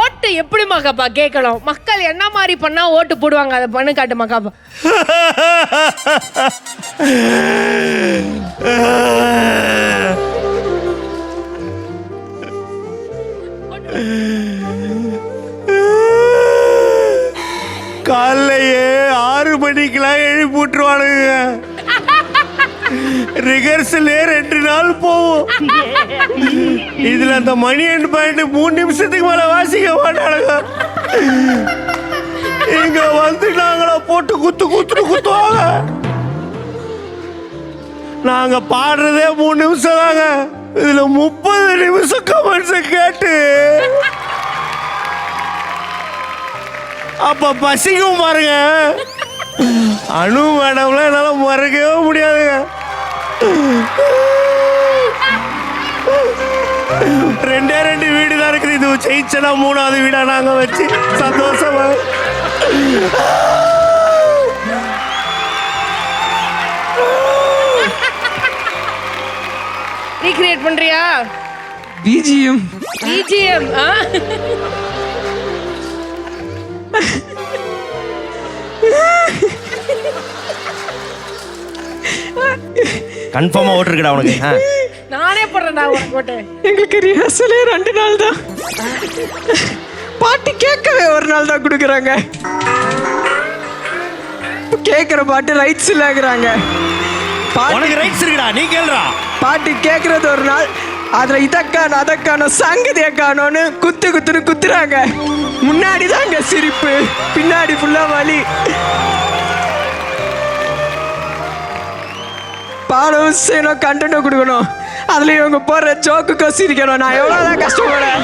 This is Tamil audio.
ஓட்டு எப்படி மகாப்பா கேட்கணும்? மக்கள் என்ன மாதிரி பண்ணா ஓட்டு போடுவாங்க, அதை பண்ணு காட்டு மகாப்பா. காலையே 6 மணிக்கெல்லாம் எழுப்பி விட்டுருவானுங்க. ரிகர்சலே 2 நாள் போவோம். இதுல அந்த மணி அண்ட் பாயிண்ட் 3 நிமிஷத்துக்கு மேல வாசிக்க மாட்டானுங்க. இங்க வந்து நாங்கள போட்டு குத்துவாங்க. நாங்க பாடுறதே 3 நிமிஷம் தாங்க. இதுல 30 நிமிஷம் கமெண்ட்ஸ் கேட்டு அப்ப பசிக்கும் பாருங்க. அனு மேடம்ல என்னால மறக்கவே முடியாதுங்க. 2 வீடு தான் இருக்குது. இது ஜெயிச்சனா 3வது வீடா நாங்க வச்சு சந்தோஷமா. ரீக்ரியேட் பண்றியா? பிஜிஎம் கன்ஃபார்மா ஓட்டு இருக்குடா உனக்கு. நானே போடுறேன்டா உனக்கு ஓட்டு. எங்களுக்கு ரிஹர்சலே 2 நாள் தான். பாட்டு கேட்கவே 1 நாள் தான் கொடுக்குறாங்க. கேட்குற பாட்டு ரைட்ஸ் இல்லைங்கிறாங்க. உனக்கு ரைட்ஸ் இருக்குடா, நீ கேளுடா. பாட்டு கேட்கறது 1 நாள், அதில் இதக்கான அதக்கான சங்கதியை காணோன்னு குத்துறாங்க. முன்னாடி தாங்க சிரிப்பு, பின்னாடி ஃபுல்லா வலி. பாடம் செய்யணும், கண்டென்ட் கொடுக்கணும், அதுல இவங்க போடுற ஜோக்குக்கும் சிரிக்கணும். நான் எவ்வளோதான் கஷ்டப்படுறேன்.